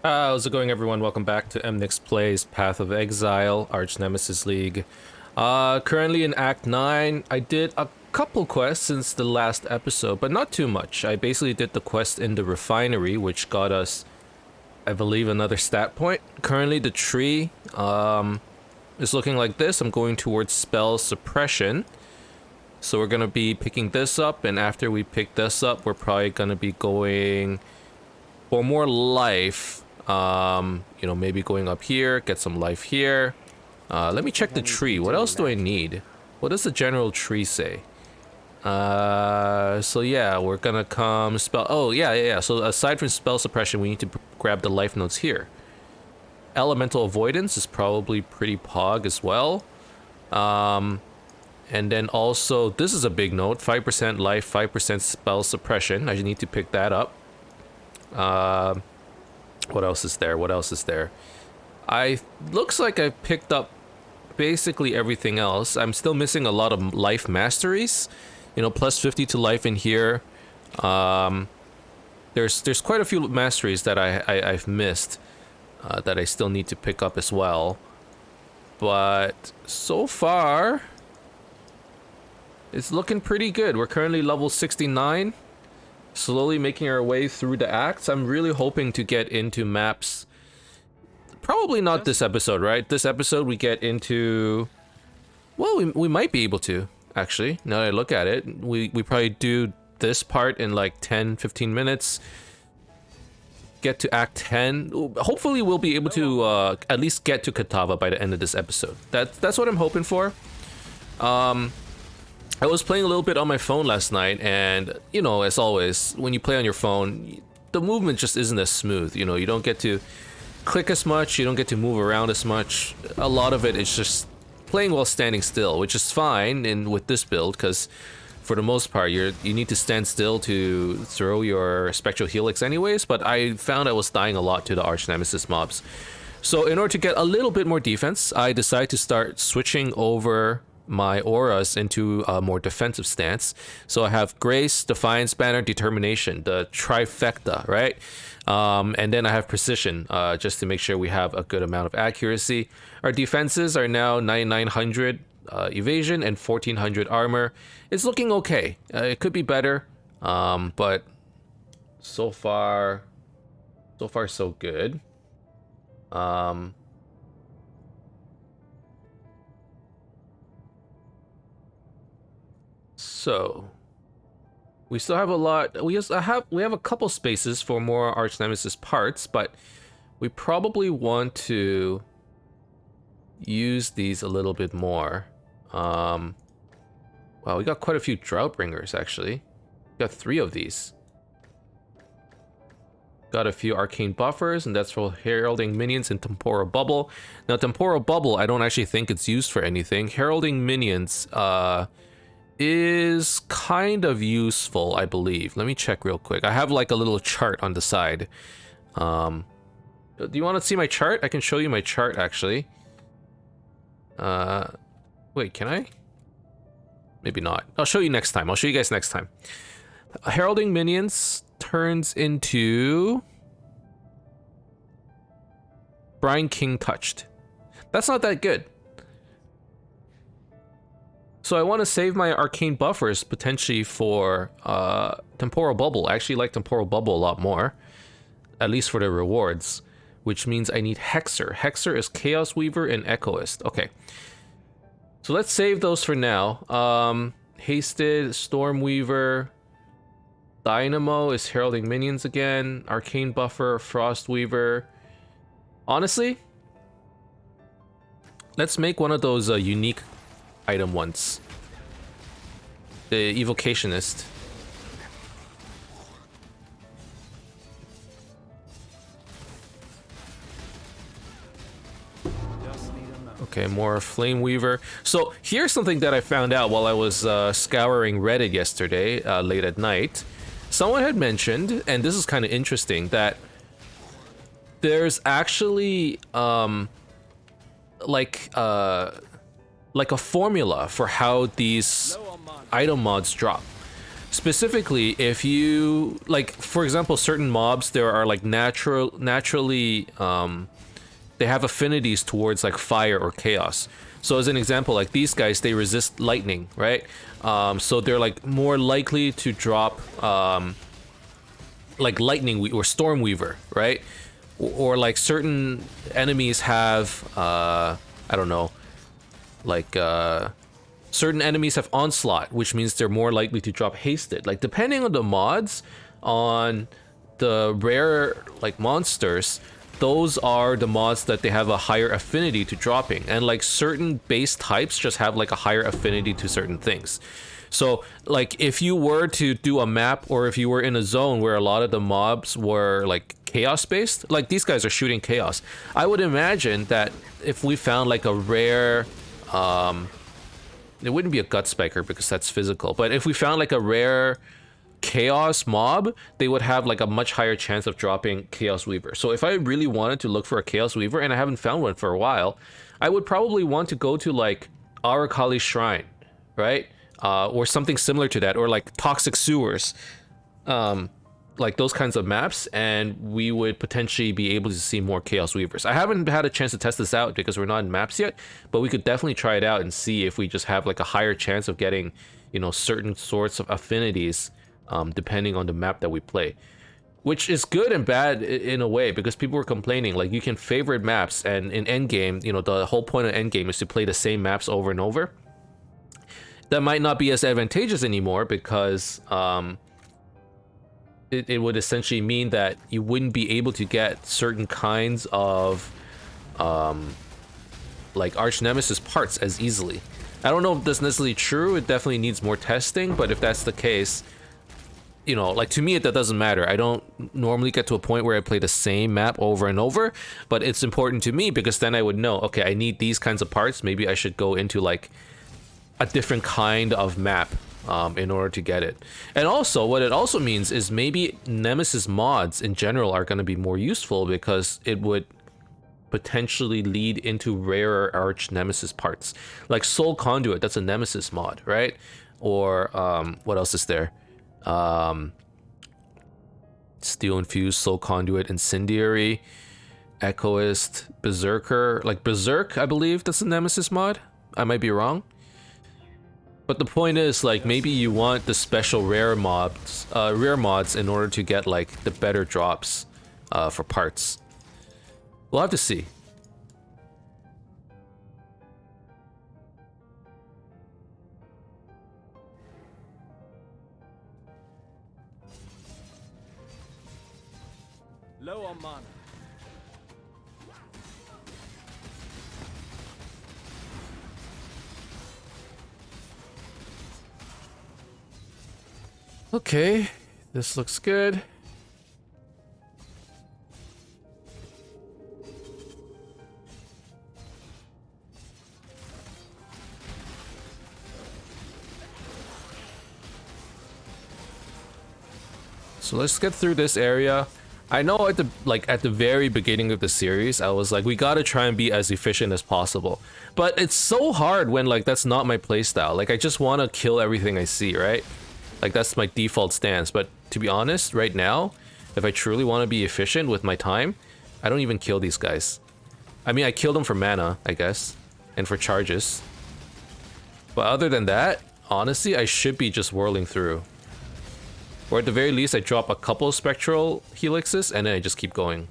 How's it going, everyone? Welcome back to Emnix Plays Path of Exile, Archnemesis League. Currently in Act 9. I did a couple quests since the last episode, but not too much. I basically did the quest in the refinery, which got us, I believe, another stat point. Currently, the tree is looking like this. I'm going towards spell suppression. So we're going to be picking this up, and after we pick this up, we're probably going to be going for more life. You know, maybe going up here, get some life here. Let me check the tree. What else do I need? What does the general tree say? So yeah, we're gonna come spell. Oh, yeah. So aside from spell suppression, we need to grab the life notes here. Elemental avoidance is probably pretty pog as well. And then also, this is a big note: 5% life, 5% spell suppression. I need to pick that up. What else is there? What else is there? Looks like I picked up basically everything else. I'm still missing a lot of life masteries. You know, plus 50 to life in here. There's quite a few masteries that I've missed that I still need to pick up as well. But so far, it's looking pretty good. We're currently level 69. Slowly making our way through the acts. I'm really hoping to get into maps. Probably not this episode, right? This episode we get into... Well, we might be able to, actually. Now that I look at it. We probably do this part in like 10-15 minutes. Get to Act 10. Hopefully we'll be able to at least get to Katava by the end of this episode. That's what I'm hoping for. I was playing a little bit on my phone last night, and, you know, as always, when you play on your phone, the movement just isn't as smooth. You know, you don't get to click as much, you don't get to move around as much. A lot of it is just playing while standing still, which is fine with this build, because for the most part, you need to stand still to throw your Spectral Helix anyways, but I found I was dying a lot to the Archnemesis mobs. So in order to get a little bit more defense, I decided to start switching over my auras into a more defensive stance. So I have Grace, Defiance, Banner, Determination, the trifecta, right? And then I have Precision, just to make sure we have a good amount of accuracy. Our defenses are now 9900 evasion and 1400 armor. It's looking okay. It could be better, but so far so good. So we still have a lot. We have a couple spaces for more Archnemesis parts, but we probably want to use these a little bit more. Wow, we got quite a few Droughtbringers actually. We got 3 of these. Got a few arcane buffers, and that's for heralding minions and temporal bubble. Now, temporal bubble, I don't actually think it's used for anything. Heralding minions, is kind of useful, I believe. Let me check real quick. I have like a little chart on the side. Do you want to see my chart? I can show you my chart actually. Wait, can I? Maybe not. I'll show you next time. I'll show you guys next time. Heralding minions turns into Brine King Touched. That's not that good. So I want to save my arcane buffers potentially for Temporal Bubble. I actually like Temporal Bubble a lot more, at least for the rewards, which means I need Hexer. Hexer is Chaos Weaver and Echoist. Okay, so let's save those for now. Hasted, Storm Weaver, Dynamo is heralding minions again. Arcane Buffer, Frost Weaver. Honestly, let's make one of those unique item ones. The Evocationist. Okay, more Flame Weaver. So here's something that I found out while I was scouring Reddit yesterday, late at night. Someone had mentioned, and this is kind of interesting, that there's actually like a formula for how these item mods drop. Specifically, if you like, for example, certain mobs, there are like naturally they have affinities towards like fire or chaos. So as an example, like these guys, they resist lightning, right? So they're like more likely to drop like lightning or stormweaver, right? Or like certain enemies have I don't know, like certain enemies have onslaught, which means they're more likely to drop hasted. Like depending on the mods on the rare like monsters, those are the mods that they have a higher affinity to dropping, and like certain base types just have like a higher affinity to certain things. So like if you were to do a map, or if you were in a zone where a lot of the mobs were like chaos based, like these guys are shooting chaos, I would imagine that if we found like a rare it wouldn't be a gut spiker because that's physical, but if we found like a rare chaos mob, they would have like a much higher chance of dropping chaos weaver. So if I really wanted to look for a chaos weaver, and I haven't found one for a while, I would probably want to go to like Arakali's shrine, right? Or something similar to that, or like toxic sewers, like those kinds of maps, and we would potentially be able to see more chaos weavers. I haven't had a chance to test this out because we're not in maps yet, but we could definitely try it out and see if we just have like a higher chance of getting, you know, certain sorts of affinities depending on the map that we play, which is good and bad in a way, because people were complaining like you can favorite maps, and in endgame, you know, the whole point of endgame is to play the same maps over and over. That might not be as advantageous anymore, because it would essentially mean that you wouldn't be able to get certain kinds of like Archnemesis parts as easily. I don't know if that's necessarily true. It definitely needs more testing, but if that's the case, you know, like to me that doesn't matter. I don't normally get to a point where I play the same map over and over, but it's important to me because then I would know, okay, I need these kinds of parts. Maybe I should go into like a different kind of map in order to get it. And also what it also means is maybe Nemesis mods in general are going to be more useful, because it would potentially lead into rarer Archnemesis parts, like Soul Conduit. That's a Nemesis mod, right? Or what else is there? Steel Infused, Soul Conduit, Incendiary, Echoist, Berserker. Like Berserk, I believe that's a Nemesis mod. I might be wrong. But the point is, like, maybe you want the special rare mods in order to get like the better drops for parts. We'll have to see. Low on mana. Okay, this looks good. So let's get through this area. I know at the very beginning of the series, I was like, we gotta try and be as efficient as possible. But it's so hard when like that's not my playstyle. Like I just want to kill everything I see, right? Like that's my default stance. But to be honest, right now, if I truly want to be efficient with my time, I don't even kill these guys. I mean, I kill them for mana, I guess, and for charges. But other than that, honestly, I should be just whirling through. Or at the very least, I drop a couple of spectral helixes and then I just keep going.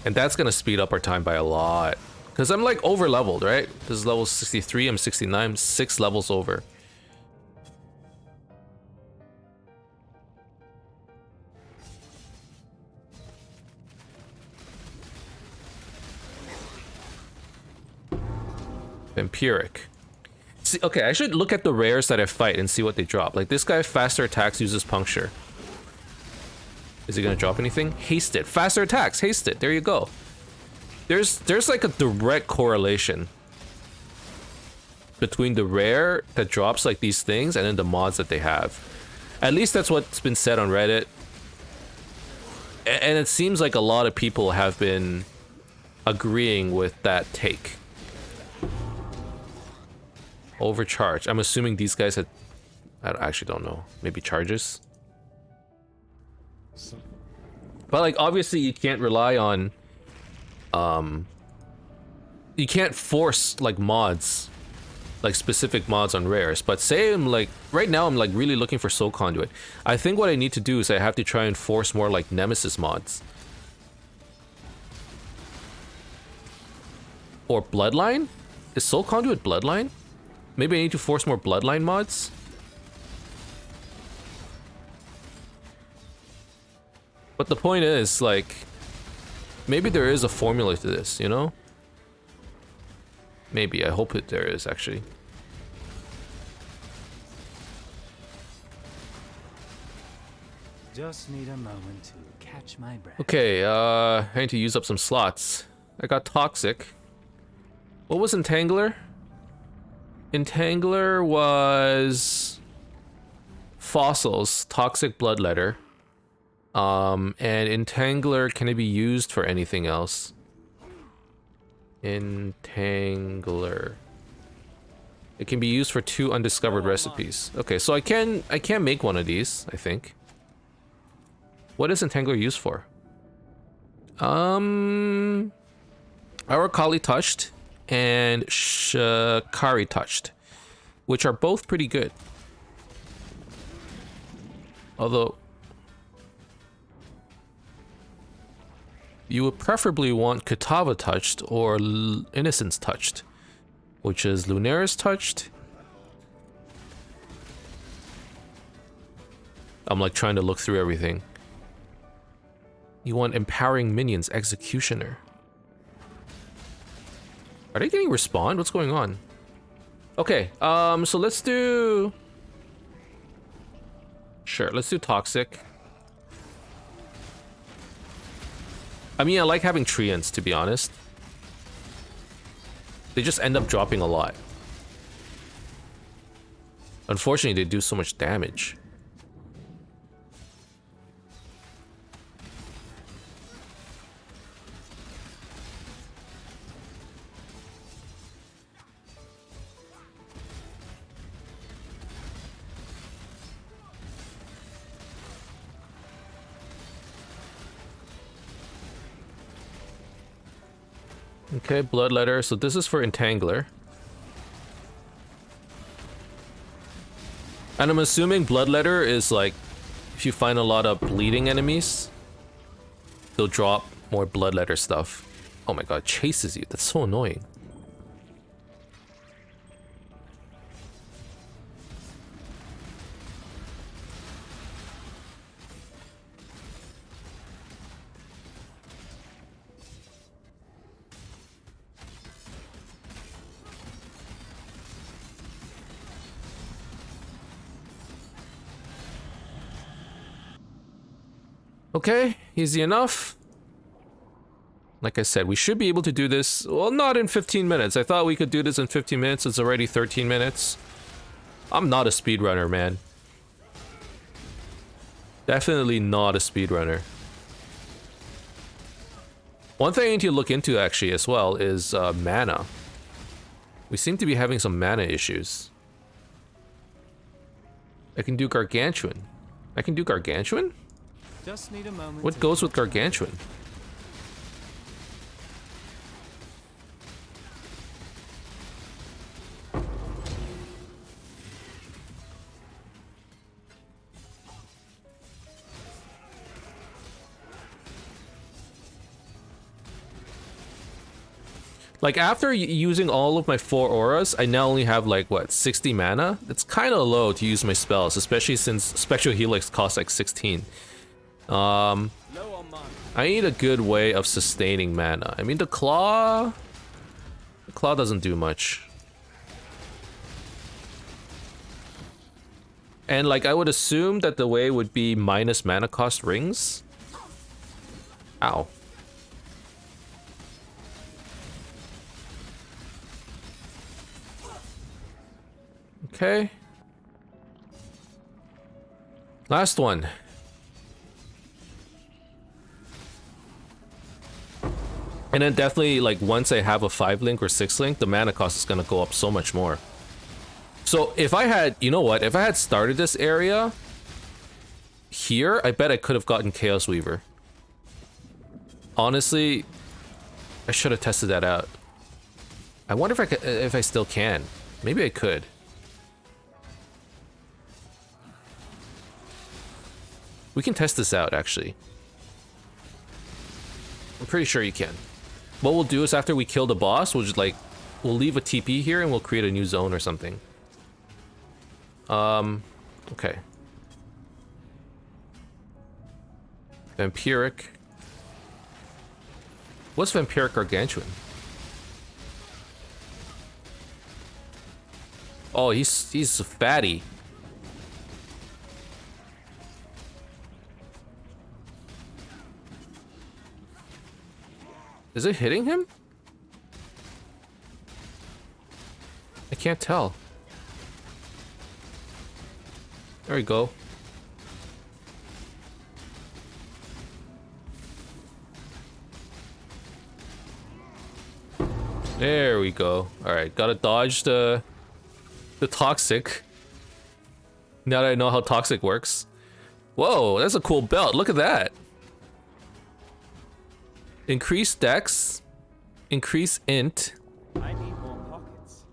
And that's gonna speed up our time by a lot. Because I'm like over leveled, right? This is level 63, I'm 69, 6 levels over. Vampiric. See, okay, I should look at the rares that I fight and see what they drop. Like this guy, faster attacks, uses puncture. Is he gonna drop anything? Hasted. Faster attacks, hasted. There you go. There's like a direct correlation between the rare that drops like these things and then the mods that they have. At least that's what's been said on Reddit. And it seems like a lot of people have been agreeing with that take. Overcharge. I'm assuming these guys had... I actually don't know. Maybe charges? But like, obviously you can't rely on... You can't force, like, mods. Like, specific mods on rares. But say I'm, like... Right now I'm, like, really looking for Soul Conduit. I think what I need to do is I have to try and force more, like, Nemesis mods. Or Bloodline? Is Soul Conduit Bloodline? Maybe I need to force more Bloodline mods? But the point is, like... Maybe there is a formula to this, you know? Maybe. I hope there is, actually. Just need a moment to catch my breath. Okay, I need to use up some slots. I got Toxic. What was Entangler? Entangler was... Fossils, Toxic Bloodletter. And Entangler, can it be used for anything else? Entangler. It can be used for 2 undiscovered recipes. Okay, so I can make one of these, I think. What is Entangler used for? Arakali Touched and Shikari Touched, which are both pretty good. Although you would preferably want Katava Touched or Innocence Touched, which is Lunaris Touched. I'm like trying to look through everything. You want Empowering Minions Executioner. Are they getting respawned? What's going on? Okay, so let's do... Sure, let's do Toxic. I mean, I like having Treants, to be honest. They just end up dropping a lot. Unfortunately, they do so much damage. Okay, Bloodletter. So this is for Entangler. And I'm assuming Bloodletter is like, if you find a lot of bleeding enemies, they'll drop more Bloodletter stuff. Oh my god, it chases you. That's so annoying. Okay, easy enough. Like I said, we should be able to do this, well, not in 15 minutes. I thought we could do this in 15 minutes. It's already 13 minutes. I'm not a speedrunner, man. Definitely not a speedrunner. One thing I need to look into, actually, as well, is mana. We seem to be having some mana issues. I can do Gargantuan. I can do Gargantuan? Just need a moment. What goes with Gargantuan? Like, after using all of my 4 auras, I now only have, like, what, 60 mana? It's kind of low to use my spells, especially since Spectral Helix costs, like, 16. I need a good way of sustaining mana. I mean, the Claw doesn't do much. And, like, I would assume that the way would be minus mana cost rings. Ow. Okay. Last one. And then definitely, like, once I have a 5 link or 6 link, the mana cost is gonna go up so much more. So if I had, you know what? If I had started this area here, I bet I could have gotten Chaos Weaver. Honestly, I should have tested that out. I wonder if I could, if I still can. Maybe I could. We can test this out, actually. I'm pretty sure you can. What we'll do is after we kill the boss, we'll just like, we'll leave a TP here and we'll create a new zone or something. Okay. Vampiric. What's Vampiric Gargantuan? Oh, he's fatty. Is it hitting him? I can't tell. There we go. There we go. Alright, gotta dodge the toxic. Now that I know how toxic works. Whoa, that's a cool belt. Look at that. Increase dex. Increase int. I need more pockets.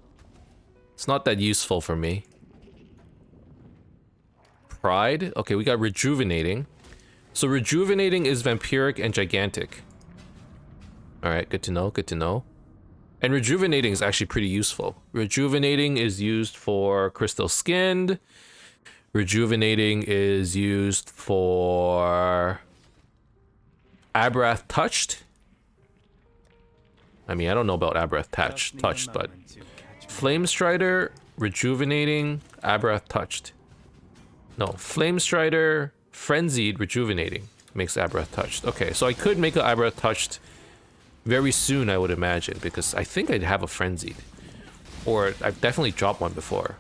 It's not that useful for me. Pride. Okay, we got rejuvenating. So rejuvenating is vampiric and gigantic. Alright, good to know, good to know. And rejuvenating is actually pretty useful. Rejuvenating is used for crystal skinned. Rejuvenating is used for Abrath touched. I mean, I don't know about Abrath touched, but Flame Strider, rejuvenating, Abrath touched. No, Flame Strider, frenzied, rejuvenating makes Abrath touched. Okay, so I could make an Abrath touched very soon, I would imagine, because I think I'd have a frenzied, or I've definitely dropped one before.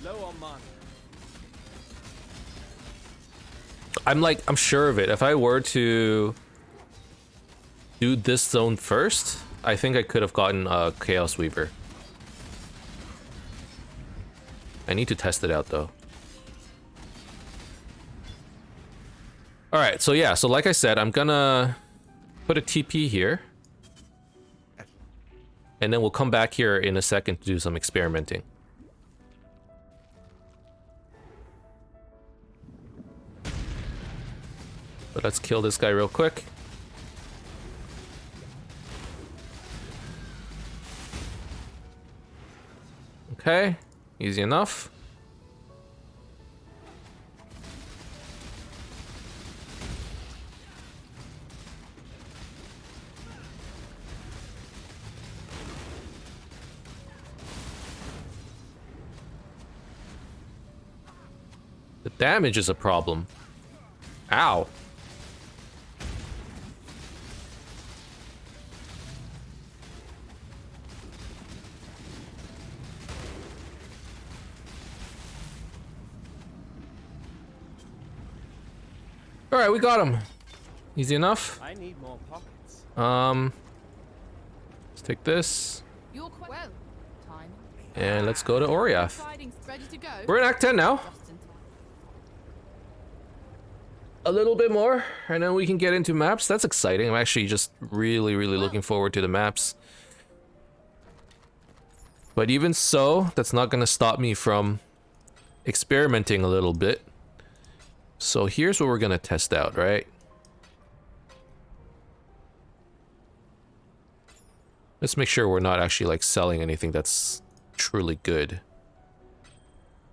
Low on mana. I'm sure of it. If I were to do this zone first, I think I could have gotten a Chaos Weaver. I need to test it out though. Alright, so yeah, so like I said, I'm gonna put a TP here. And then we'll come back here in a second to do some experimenting. But let's kill this guy real quick. Okay, easy enough. The damage is a problem. Ow. All right, we got him. Easy enough. I need more pockets. Let's take this You're quite well. Time. and let's go to Oriath. Tidings ready to go. We're in Act 10 now. Just in time. A little bit more, and then we can get into maps. That's exciting. I'm actually just really looking forward to the maps. But even so, that's not gonna stop me from experimenting a little bit. So here's what we're gonna test out, right? Let's make sure we're not actually like selling anything that's truly good.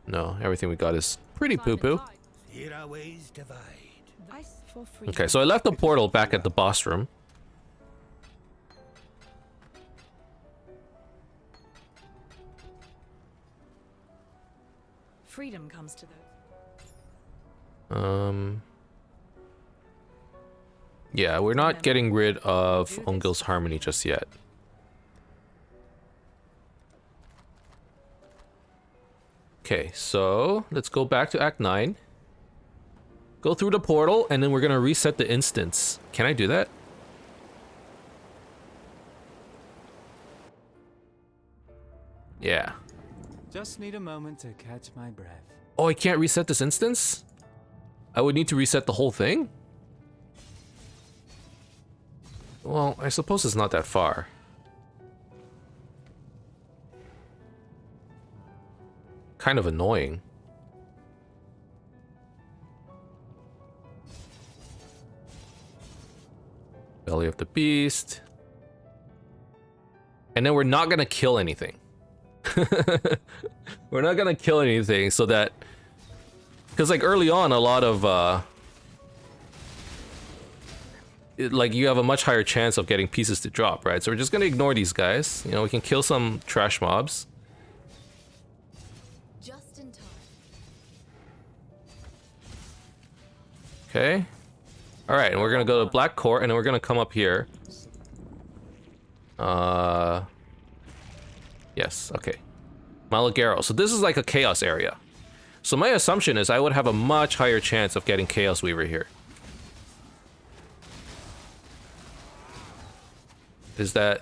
No, everything we got is pretty poo-poo. Here our ways divide. Okay, so I left the portal back at the boss room. Freedom comes to those. Yeah, we're not getting rid of Ungil's Harmony just yet. Okay, so let's go back to Act 9. Go through the portal, and then we're gonna reset the instance. Can I do that? Yeah. Just need a moment to catch my breath. Oh, I can't reset this instance? I would need to reset the whole thing? Well, I suppose it's not that far. Kind of annoying. Belly of the Beast. And then we're not gonna kill anything. We're not gonna kill anything so that... Because like early on, a lot of... like you have a much higher chance of getting pieces to drop, right? So we're just gonna ignore these guys. You know, we can kill some trash mobs. Just in time. Okay. Alright, and we're gonna go to Black Court, and then we're gonna come up here. Yes, okay. Malagaro. So this is like a Chaos area. So my assumption is I would have a much higher chance of getting Chaos Weaver here. Is that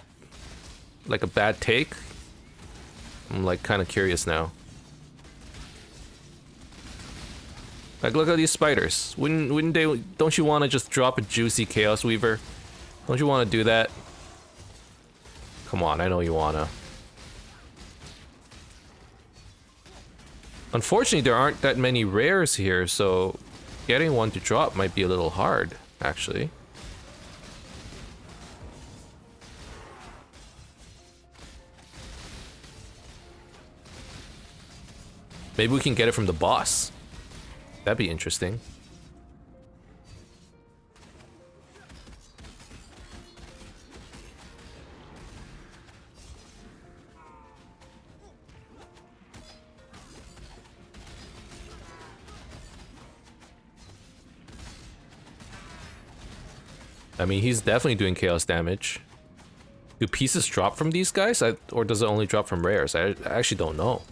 like a bad take? I'm like kind of curious now. Like, look at these spiders. Wouldn't they? Don't you want to just drop a juicy Chaos Weaver? Don't you want to do that? Come on, I know you wanna. Unfortunately, there aren't that many rares here, so getting one to drop might be a little hard, actually. Maybe we can get it from the boss. That'd be interesting. I mean, he's definitely doing chaos damage. Do pieces drop from these guys? Or does it only drop from rares? I actually don't know.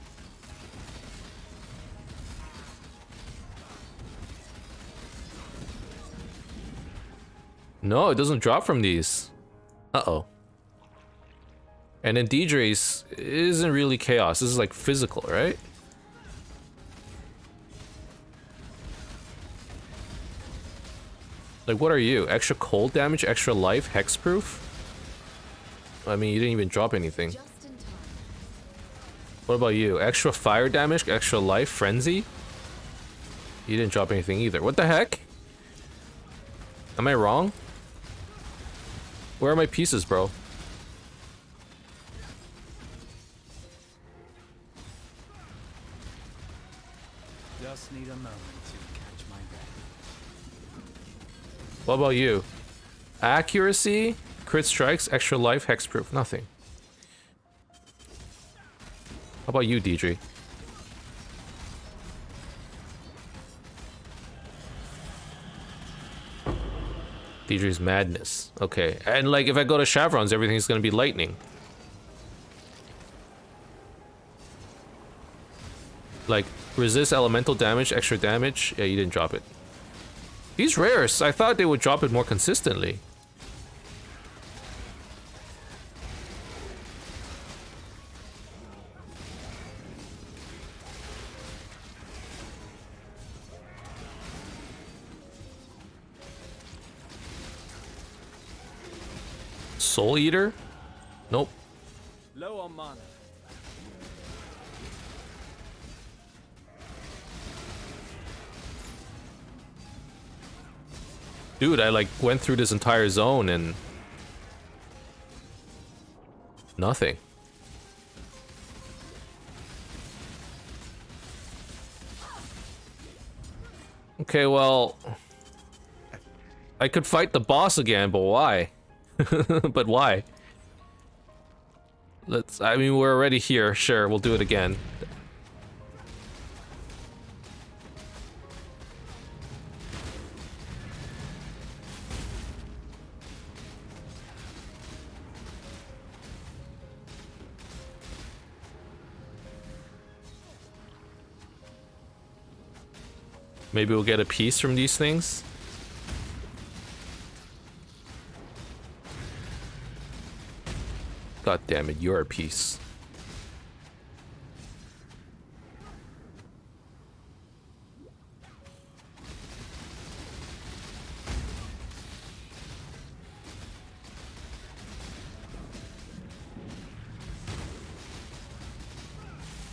No, it doesn't drop from these. Uh-oh. And then Deidre's isn't really chaos. This is like physical, right? Like, what are you? Extra cold damage, extra life, hexproof? I mean, you didn't even drop anything. What about you? Extra fire damage, extra life, frenzy? You didn't drop anything either. What the heck? Am I wrong? Where are my pieces, bro? Just need a moment to catch my breath. What about you? Accuracy, crit strikes, extra life, hexproof. Nothing. How about you, Deidre? Deidre's madness. Okay. And like if I go to Chevron's, everything's gonna be lightning. Like resist elemental damage, extra damage. Yeah, you didn't drop it. These rares, I thought they would drop it more consistently. Soul Eater? Nope. Low on mana. Dude, I like went through this entire zone and nothing. Okay, well, I could fight the boss again, but why? But why? I mean, we're already here. Sure, we'll do it again. Maybe we'll get a piece from these things. God damn it, you're a piece.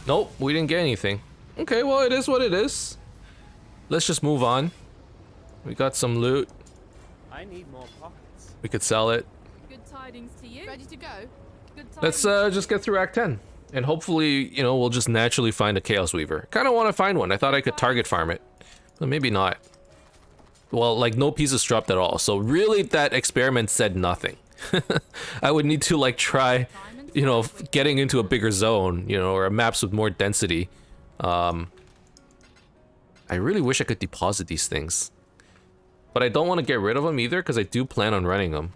Nope, we didn't get anything. Okay, well, it is what it is. Let's just move on. We got some loot. I need more pockets. We could sell it. Good tidings to you. Ready to go? Good tidings. Let's just get through Act 10. And hopefully, you know, we'll just naturally find a Chaos Weaver. Kind of want to find one. I thought I could target farm it. But maybe not. Well, like, no pieces dropped at all. So really, that experiment said nothing. I would need to, like, try, you know, getting into a bigger zone, you know, or maps with more density. I really wish I could deposit these things. But I don't want to get rid of them either, because I do plan on running them.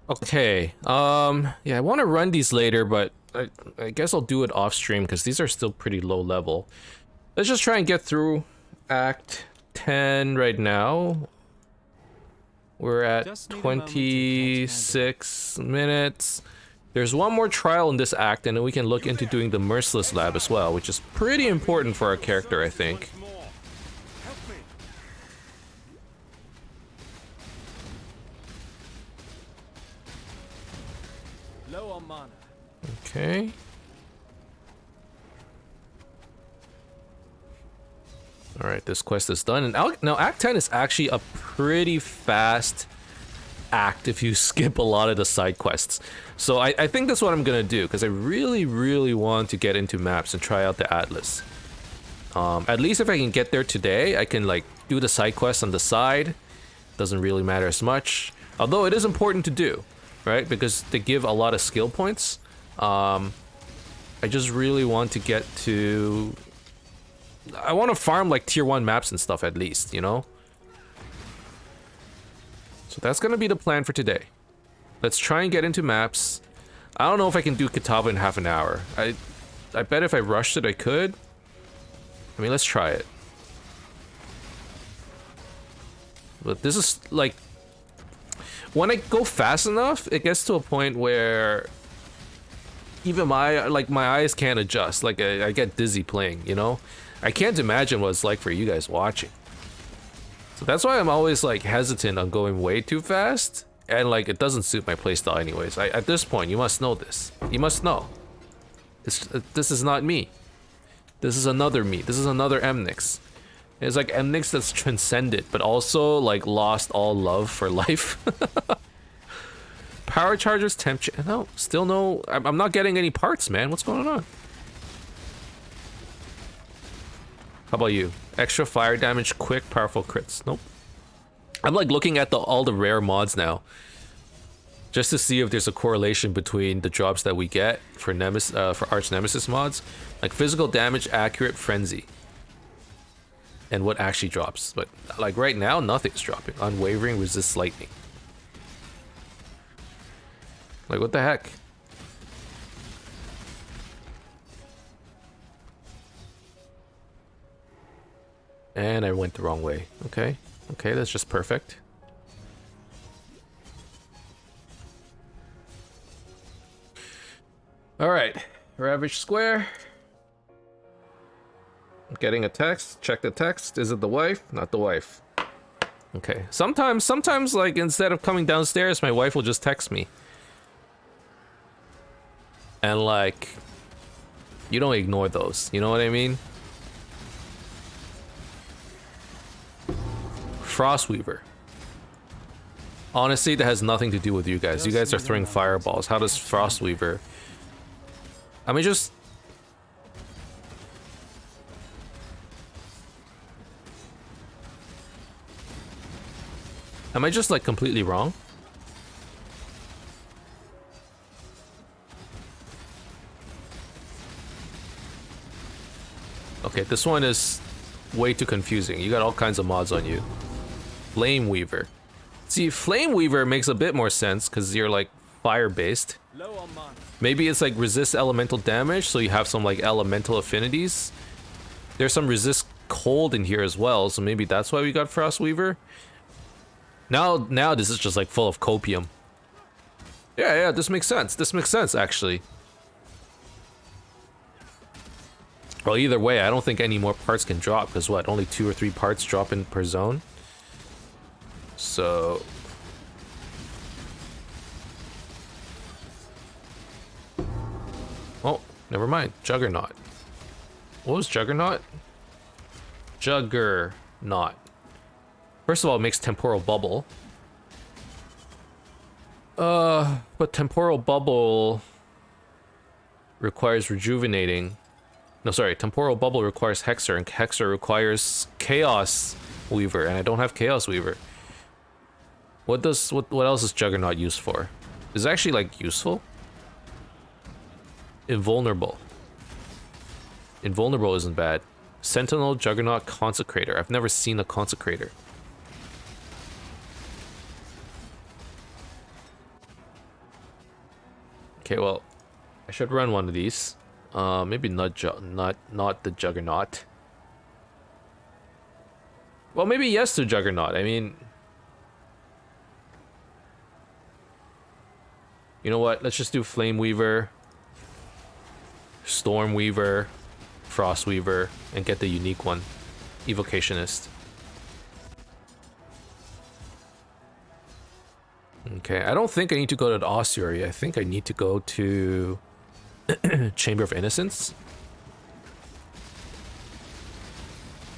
Okay, yeah, I want to run these later, but I guess I'll do it off stream, because these are still pretty low level. Let's just try and get through Act 10 right now. We're at 26 minutes. There's one more trial in this act, and then we can look into doing the Merciless Lab as well, which is pretty important for our character, I think. Low on mana. Okay. Alright, this quest is done. And now Act 10 is actually a pretty fast act if you skip a lot of the side quests. So I think that's what I'm gonna do, because I really want to get into maps and try out the Atlas. At least if I can get there today, I can like do the side quests on the side. Doesn't really matter as much. Although it is important to do, right? Because they give a lot of skill points. I just really want to get to... I want to farm like tier 1 maps and stuff at least, you know? So that's gonna be the plan for today. Let's try and get into maps. I don't know if I can do Kitava in half an hour. I bet if I rushed it, I could. I mean, let's try it. But this is like... when I go fast enough, it gets to a point where... even my eyes can't adjust. Like, I get dizzy playing, you know? I can't imagine what it's like for you guys watching. So that's why I'm always like hesitant on going way too fast, and like it doesn't suit my playstyle anyways. At this point, you must know this. You must know. This is not me. This is another me. This is another Emnix. It's like Emnix that's transcended, but also like lost all love for life. Power chargers, temp. No, still no. I'm not getting any parts, man. What's going on? How about you? Extra fire damage, quick, powerful crits. Nope. I'm like looking at all the rare mods now, just to see if there's a correlation between the drops that we get for Archnemesis mods, like physical damage, accurate, frenzy, and what actually drops. But like right now, nothing's dropping. Unwavering, resists lightning. Like what the heck? And I went the wrong way. Okay. Okay, that's just perfect. Alright. Ravage Square. I'm getting a text. Check the text. Is it the wife? Not the wife. Okay. Sometimes, like, instead of coming downstairs, my wife will just text me. And, like, you don't ignore those. You know what I mean? Frostweaver. Honestly, that has nothing to do with you guys. You guys are throwing fireballs. How does Frostweaver... I mean, just... Am I just, like, completely wrong? Okay, this one is way too confusing. You got all kinds of mods on you. Flame Weaver. See, Flame Weaver makes a bit more sense because you're like fire-based. Low on mana. Maybe it's like resist elemental damage, so you have some like elemental affinities. There's some resist cold in here as well, so maybe that's why we got Frostweaver. Now this is just like full of copium. Yeah, this makes sense. This makes sense, actually. Well, either way, I don't think any more parts can drop, because what, only 2 or 3 parts drop in per zone? So... oh, never mind. Juggernaut. What was Juggernaut? Juggernaut. First of all, it makes Temporal Bubble. But Temporal Bubble requires Rejuvenating. No, sorry, Temporal Bubble requires Hexer, and Hexer requires Chaos Weaver, and I don't have Chaos Weaver. What else is Juggernaut used for? Is it actually, like, useful? Invulnerable. Invulnerable isn't bad. Sentinel, Juggernaut, Consecrator. I've never seen a Consecrator. Okay, well, I should run one of these. Maybe not the Juggernaut. Well, maybe yes to Juggernaut. I mean, you know what? Let's just do Flame Weaver, Storm Weaver, Frost Weaver, and get the unique one, Evocationist. Okay, I don't think I need to go to the Ossuary. I think I need to go to Chamber of Innocence.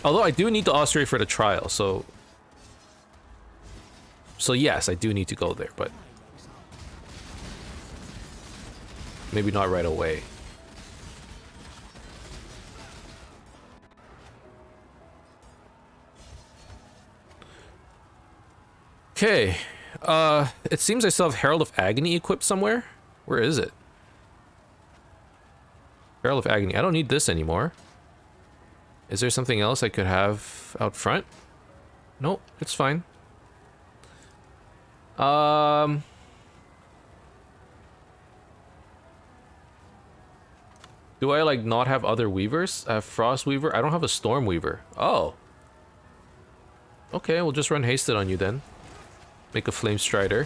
Although I do need the Ossuary for the trial, so yes, I do need to go there, but maybe not right away. Okay. It seems I still have Herald of Agony equipped somewhere. Where is it? Herald of Agony. I don't need this anymore. Is there something else I could have out front? Nope, it's fine. Do I, like, not have other weavers? I have Frost Weaver. I don't have a Storm Weaver. Oh. Okay, we'll just run Hasted on you then. Make a Flame Strider.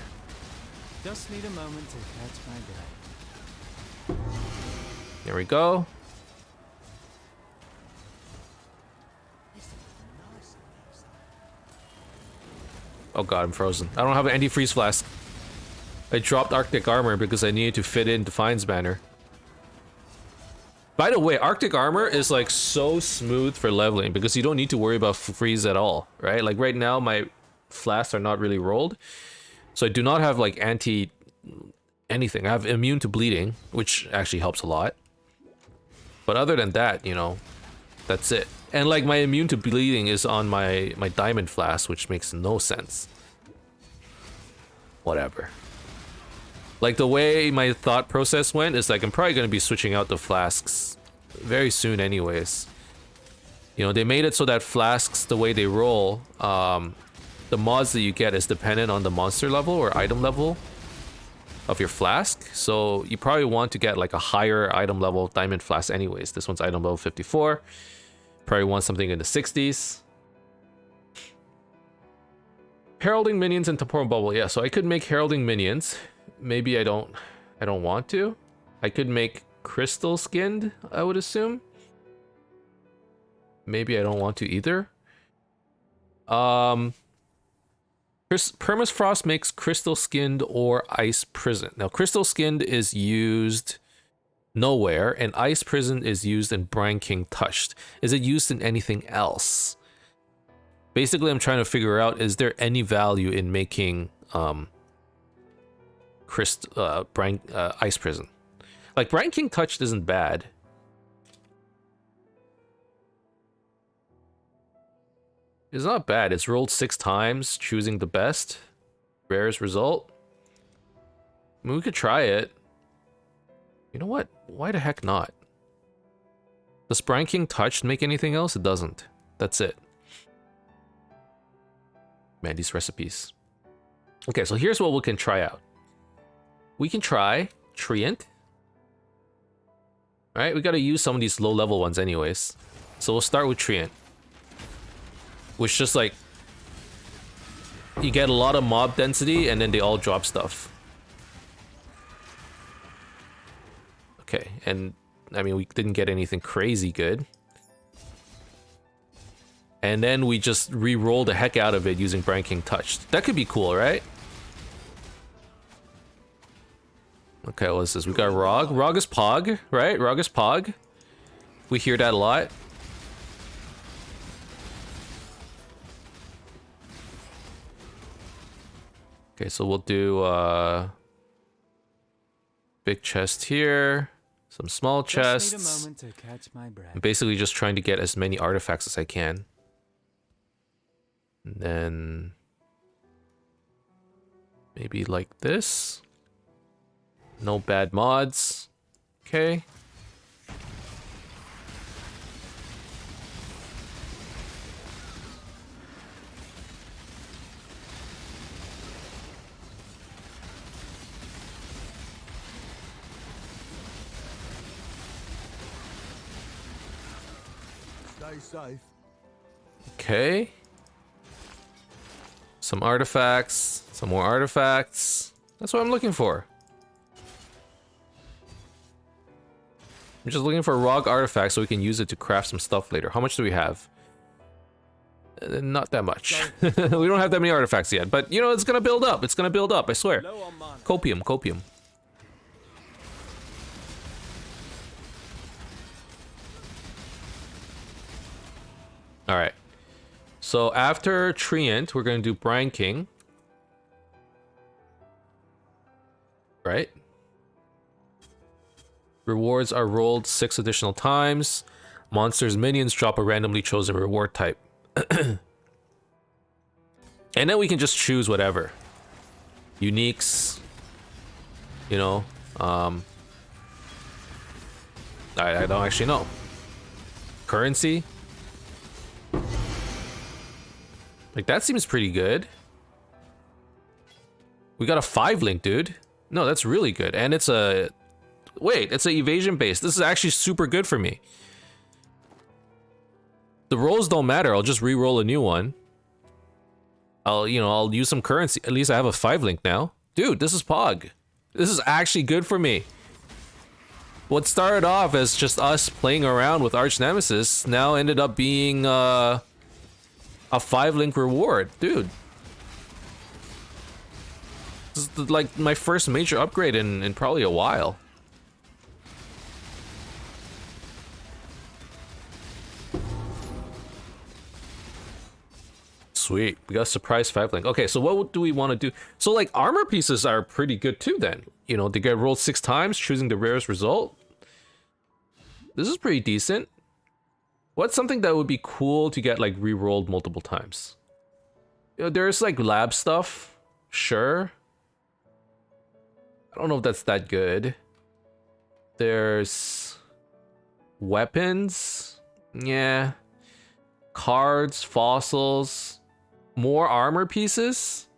Just need a moment to catch my breath. There we go. Oh god, I'm frozen. I don't have an anti-freeze flask. I dropped Arctic Armor because I needed to fit in Defiance Banner. By the way, Arctic Armor is like so smooth for leveling because you don't need to worry about freeze at all, right? Like right now my flasks are not really rolled, so I do not have like anti anything. I have immune to bleeding, which actually helps a lot. But other than that, you know, that's it. And like my immune to bleeding is on my diamond flask, which makes no sense. Whatever. Like the way my thought process went is like I'm probably going to be switching out the flasks very soon anyways. You know, they made it so that flasks, the way they roll, the mods that you get is dependent on the monster level or item level of your flask. So you probably want to get like a higher item level diamond flask anyways. This one's item level 54. Probably want something in the 60s. Heralding minions and Temporal Bubble. Yeah, so I could make heralding minions. Maybe I don't want to. I could make crystal skinned, I would assume. Maybe I don't want to either. Permafrost makes crystal skinned or ice prison. Now crystal skinned is used nowhere, and ice prison is used in Brine King Touched. Is it used in anything else? Basically, I'm trying to figure out, is there any value in making ice prison? Like Brine King Touched isn't bad. It's not bad. It's rolled 6 times, choosing the best. Rarest result. I mean, we could try it. You know what? Why the heck not? Does Brine King Touched make anything else? It doesn't. That's it. Man, these recipes. Okay, so here's what we can try out. we can try Treant. Alright, we gotta use some of these low level ones anyways. So we'll start with Treant. Which just like... you get a lot of mob density and then they all drop stuff. Okay, and I mean we didn't get anything crazy good. And then we just re-roll the heck out of it using Brand King Touched. That could be cool, right? Okay, what's this? We got Rog. Rog is Pog, right? Rog is Pog. We hear that a lot. Okay, so we'll do big chest here, some small chests. Just need a moment to catch my breath. I'm basically just trying to get as many artifacts as I can. And then maybe like this. No bad mods. Okay. Stay safe. Okay. Some artifacts. Some more artifacts. That's what I'm looking for. I'm just looking for a Rog artifact so we can use it to craft some stuff later. How much do we have? Not that much. We don't have that many artifacts yet, but you know, it's gonna build up. It's gonna build up, I swear. Copium, copium. Alright. So after Treant, we're gonna do Brand King. Right? Rewards are rolled 6 additional times. Monsters' minions drop a randomly chosen reward type. And then we can just choose whatever. Uniques. You know. I don't actually know. Currency. Like, that seems pretty good. We got a 5-link, dude. No, that's really good. And it's a... Wait, it's an evasion base. This is actually super good for me. The rolls don't matter. I'll just re-roll a new one. I'll use some currency. At least I have a 5-link now. Dude, this is Pog. This is actually good for me. What started off as just us playing around with Archnemesis now ended up being a 5-link reward. Dude. This is like my first major upgrade in probably a while. Sweet, we got a surprise 5-link. Okay, so what do we want to do? So like armor pieces are pretty good too then. You know, they get rolled 6 times, choosing the rarest result. This is pretty decent. What's something that would be cool to get like re-rolled multiple times? You know, there's like lab stuff, sure. I don't know if that's that good. There's weapons, yeah. Cards, fossils. More armor pieces.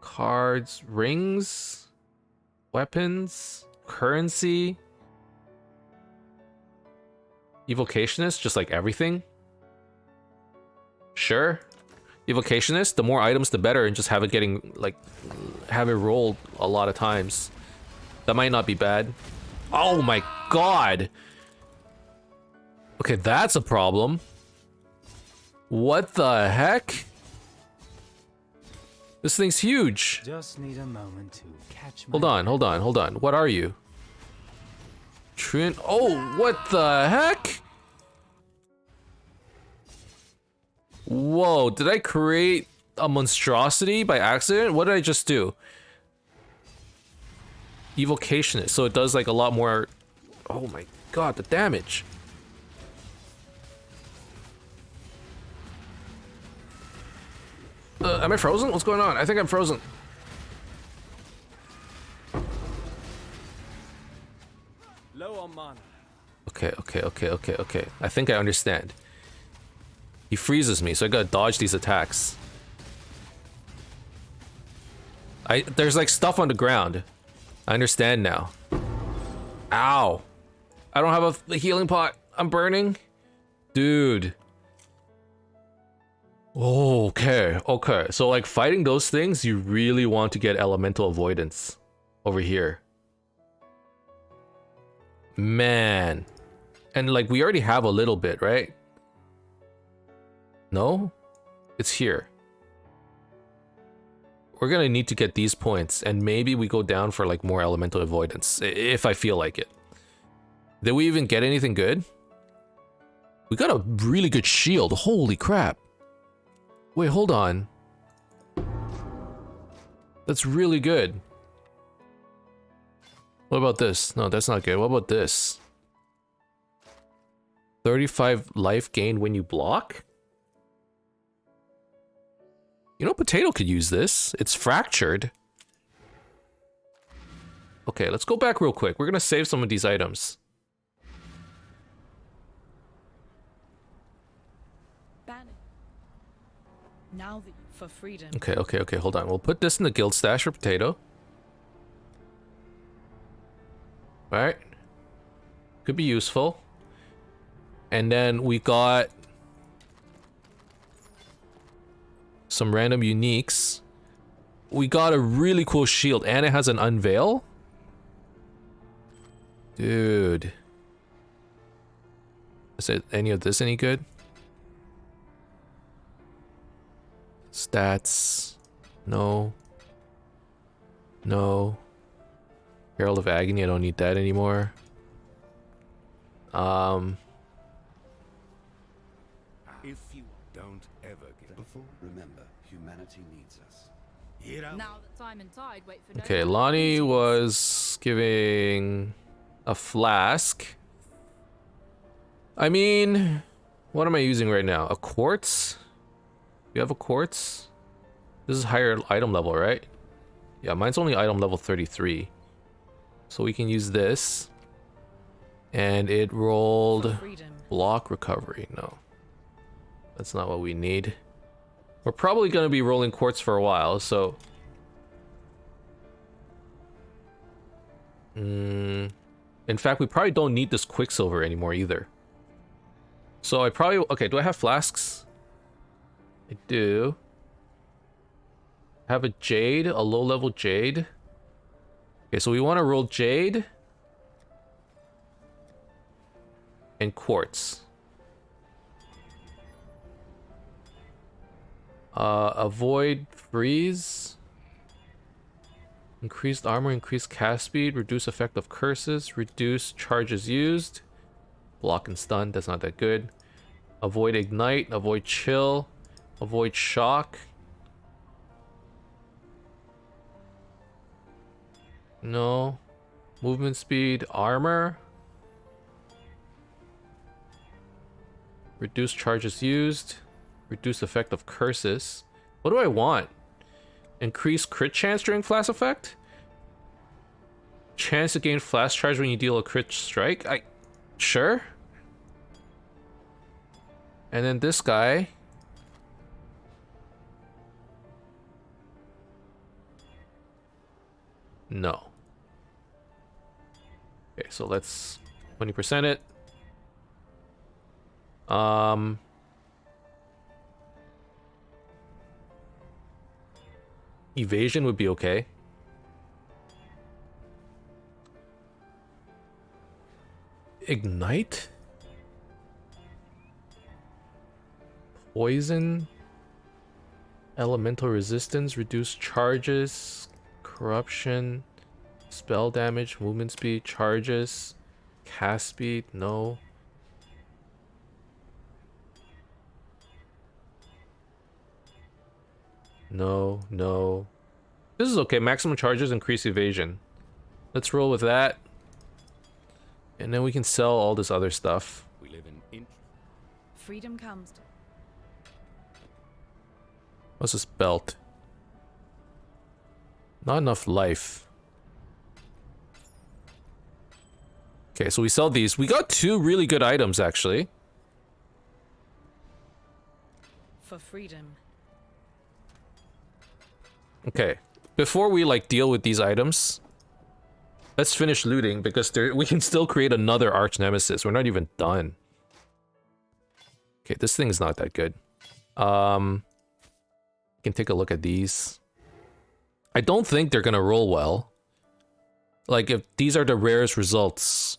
Cards, rings, weapons, currency. Evocationist, just like everything. Sure. Evocationist, the more items the better, and just have it getting like have it rolled a lot of times. That might not be bad. Oh my god. Okay, that's a problem. What the heck? This thing's huge. Just need a moment to catch my Hold on. What are you? Treant. Oh, what the heck? Whoa, did I create a monstrosity by accident? What did I just do? Evocationist, so it does like a lot more. Oh my god, the damage. Am I frozen? What's going on? I think I'm frozen. Low on mana. Okay. I think I understand. He freezes me, so I gotta dodge these attacks. There's like stuff on the ground. I understand now. Ow. I don't have a healing pot. I'm burning. Dude. Okay, okay. So like fighting those things, you really want to get elemental avoidance over here. Man. And like we already have a little bit, right? No? It's here. We're gonna need to get these points, and maybe we go down for like more elemental avoidance, if I feel like it. Did we even get anything good? We got a really good shield, holy crap. Wait, hold on. That's really good. What about this? No, that's not good. What about this? 35 life gained when you block? You know, Potato could use this. It's fractured. Okay, let's go back real quick. We're gonna save some of these items. Now that for freedom. Okay, hold on. We'll put this in the guild stash for Potato. Alright. Could be useful. And then we got some random uniques. We got a really cool shield, and it has an unveil. Dude. Is it any of this any good? Stats. No. No. Herald of Agony, I don't need that anymore. If you don't ever get before, remember, humanity needs us. Now that time and tide wait for no Okay, one. Lonnie was giving a flask. I mean, what am I using right now? A quartz? You have a quartz? This is higher item level, right? Yeah, mine's only item level 33. So we can use this. And it rolled block recovery. No. That's not what we need. We're probably going to be rolling quartz for a while, so... in fact, we probably don't need this Quicksilver anymore either. So I probably... Okay, do I have flasks? I do. I have a Jade, a low-level Jade. Okay, so we want to roll Jade. And Quartz. Avoid freeze. Increased armor, increased cast speed, reduce effect of curses, reduce charges used. Block and stun, that's not that good. Avoid ignite, avoid chill, avoid shock. No. Movement speed, armor. Reduce charges used. Reduce effect of curses. What do I want? Increase crit chance during flash effect? Chance to gain flash charge when you deal a crit strike? Sure. And then this guy. No. Okay, so let's 20% it. Evasion would be okay. Ignite? Poison? Elemental resistance, reduce charges, corruption, spell damage, movement speed, charges, cast speed, no. No, no. This is okay. Maximum charges, increase evasion. Let's roll with that. And then we can sell all this other stuff. We live in Freedom comes. What's this belt? Not enough life. Okay, so we sell these. We got 2 really good items, actually. For freedom. Okay. before we like deal with these items, let's finish looting because we can still create another Archnemesis. We're not even done. Okay, this thing is not that good. You can take a look at these. I don't think they're gonna roll well. Like, if these are the rarest results,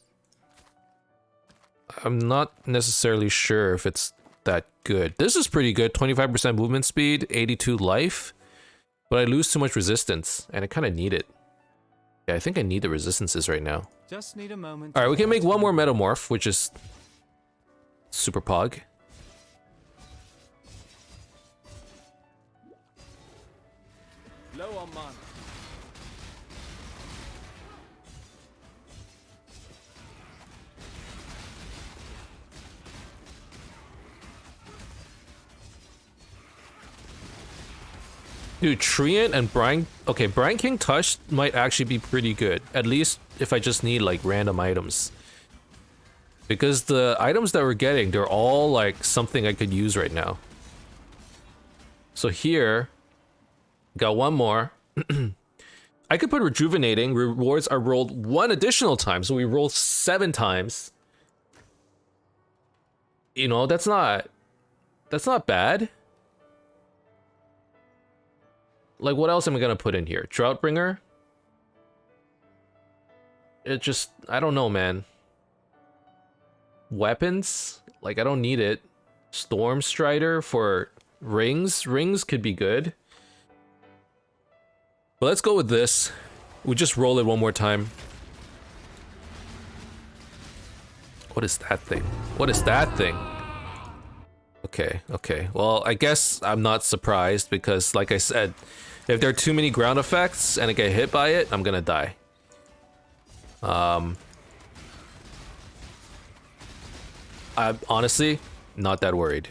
I'm not necessarily sure if it's that good. This is pretty good. 25% movement speed, 82 life. But I lose too much resistance, and I kind of need it. Yeah, I think I need the resistances right now. Just need a moment. Alright, we can make one more metamorph, which is super pog. Low on mana. Dude, Treant and Brine... Okay, Brine King Touch might actually be pretty good. At least if I just need, like, random items. Because the items that we're getting, they're all, like, something I could use right now. So here... Got one more. I could put Rejuvenating. Rewards are rolled 1 additional time, so we roll 7 times. You know, that's not bad. Like, what else am I gonna put in here? Droughtbringer? It just... I don't know, man. Weapons? Like, I don't need it. Storm Strider for rings? Rings could be good. But let's go with this. We just roll it one more time. What is that thing? What is that thing? Okay, okay. Well, I guess I'm not surprised because, like I said, if there are too many ground effects and I get hit by it, I'm gonna die. I'm honestly not that worried.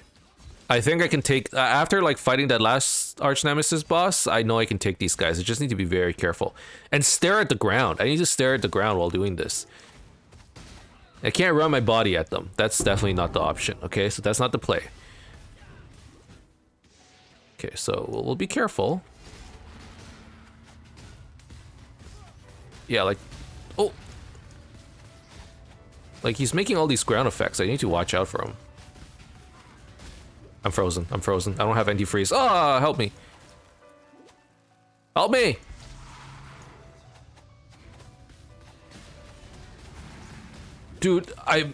I think I can take, after like fighting that last Archnemesis boss, I know I can take these guys. I just need to be very careful. And stare at the ground. I need to stare at the ground while doing this. I can't run my body at them. That's definitely not the option, okay? So that's not the play. Okay, so we'll be careful. Yeah, like... Oh! Like, he's making all these ground effects. I need to watch out for him. I'm frozen. I'm frozen. I don't have anti-freeze. Ah, help me. Help me! Dude, I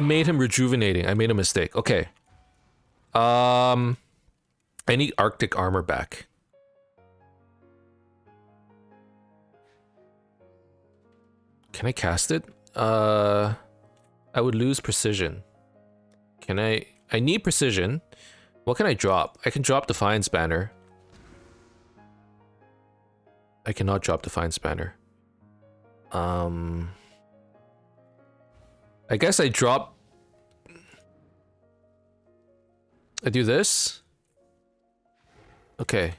made him rejuvenating. I made a mistake. Okay. I need Arctic armor back. Can I cast it? I would lose precision. Can I need precision. What can I drop? I can drop Defiance Banner. I cannot drop Defiance Banner. I guess I drop... I do this? Okay.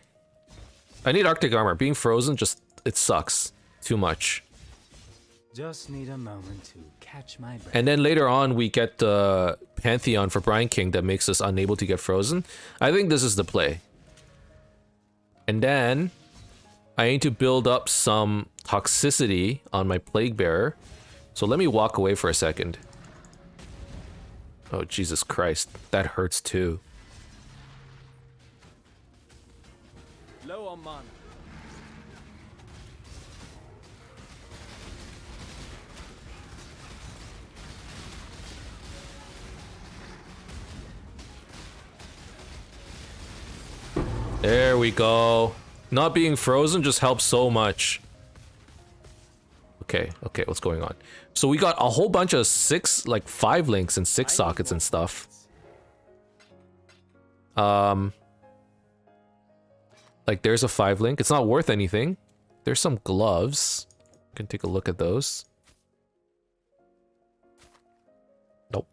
I need Arctic armor. Being frozen just... It sucks. Too much. Just need a moment to catch my breath. And then later on we get the Pantheon for Brine King that makes us unable to get frozen. I think this is the play. And then I need to build up some toxicity on my Plague Bearer. So let me walk away for a second. Oh, Jesus Christ. That hurts too. Low on mana. There we go. Not being frozen just helps so much. Okay, okay, what's going on? So we got a whole bunch of 5 links and 6 sockets and stuff. Like there's a 5 link. It's not worth anything. There's some gloves. You can take a look at those. Nope.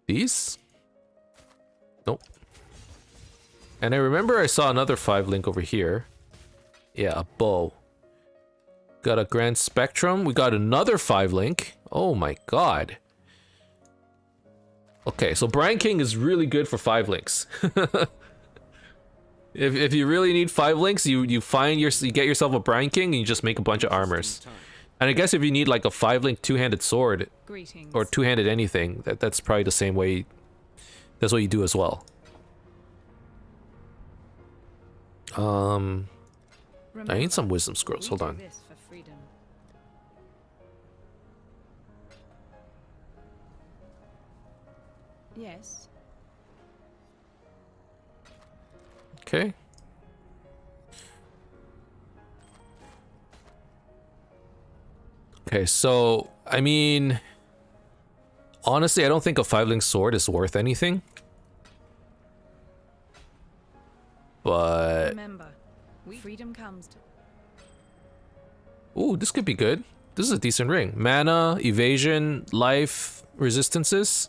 These? Nope. And I remember I saw another 5 link over here. Yeah, a bow. Got a Grand Spectrum. We got another 5 link. Oh my god. Okay, so Brine King is really good for 5 links. If you really need 5 links, you get yourself a Brine King and you just make a bunch of armors. And I guess if you need like a 5-link two-handed sword Greetings. or two-handed anything, that's probably the same way. That's what you do as well. I need some wisdom scrolls. Hold on. This for freedom. Yes. Okay. Okay, so I mean, honestly, I don't think a 5-link sword is worth anything. But Remember, freedom comes to. ooh, this could be good. This is a decent ring. Mana, evasion, life, resistances.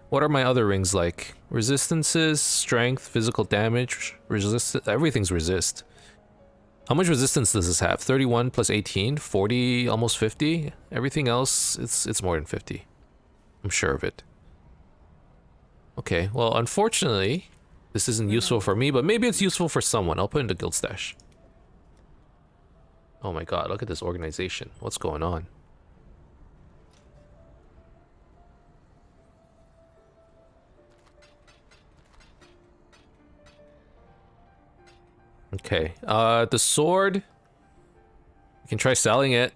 What are my other rings like? Resistances, strength, physical damage, resist. Everything's resist. How much resistance does this have? 31 plus 18, 40, almost 50. Everything else, it's more than 50. I'm sure of it. Okay, well, unfortunately, this isn't useful for me, but maybe it's useful for someone. I'll put it in the guild stash. Oh my god, look at this organization. What's going on? Okay, the sword. You can try selling it.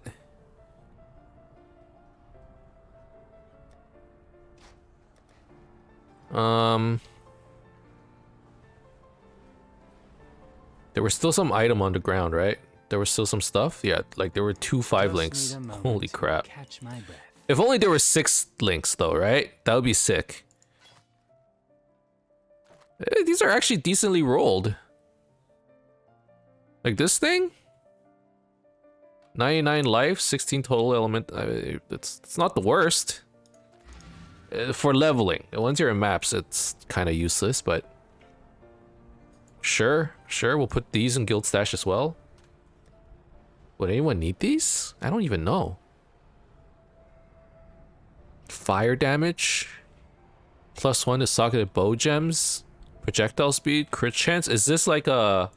There was still some item on the ground, right? There was still some stuff? Yeah, like there were 2 5-links. Holy crap. If only there were 6 links though, right? That would be sick. These are actually decently rolled. Like this thing? 99 life, 16 total element. It's not the worst. For leveling. Once you're in maps, it's kind of useless, but... Sure, we'll put these in guild stash as well. Would anyone need these? I don't even know. Fire damage. +1 to socketed bow gems. Projectile speed, crit chance. Is this like a...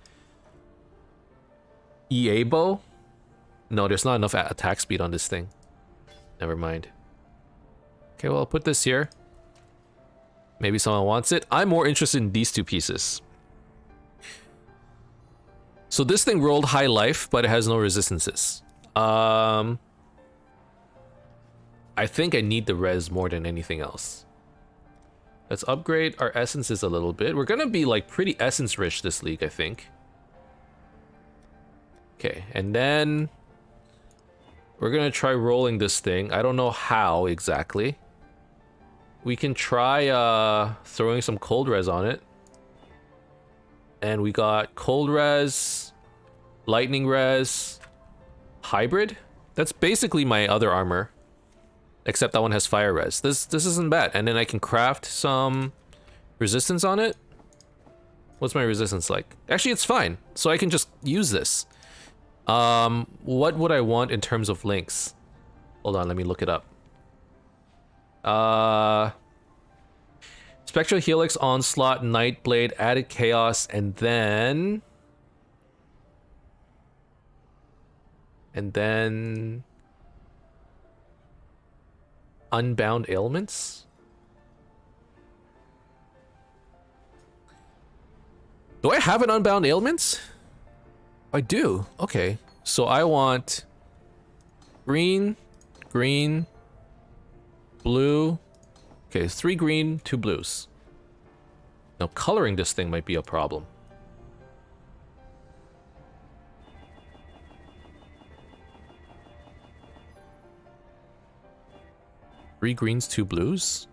EA bow? No, there's not enough attack speed on this thing. Never mind. Okay, well, I'll put this here. Maybe someone wants it. I'm more interested in these 2 pieces. So this thing rolled high life, but it has no resistances. I think I need the res more than anything else. Let's upgrade our essences a little bit. We're gonna be like pretty essence rich this league, I think. Okay, and then we're gonna try rolling this thing. I don't know how exactly. We can try throwing some cold res on it. And we got cold res, lightning res, hybrid. That's basically my other armor, except that one has fire res. This isn't bad. And then I can craft some resistance on it. What's my resistance like? Actually, it's fine. So I can just use this. What would I want in terms of links? Hold on, let me look it up. Spectral Helix, Onslaught, Nightblade, Added Chaos, and then Unbound Ailments? Do I have an Unbound Ailments? I do. Okay. So I want green, green, blue. Okay, 3 green, 2 blues. Now coloring this thing might be a problem. Three greens, 2 blues?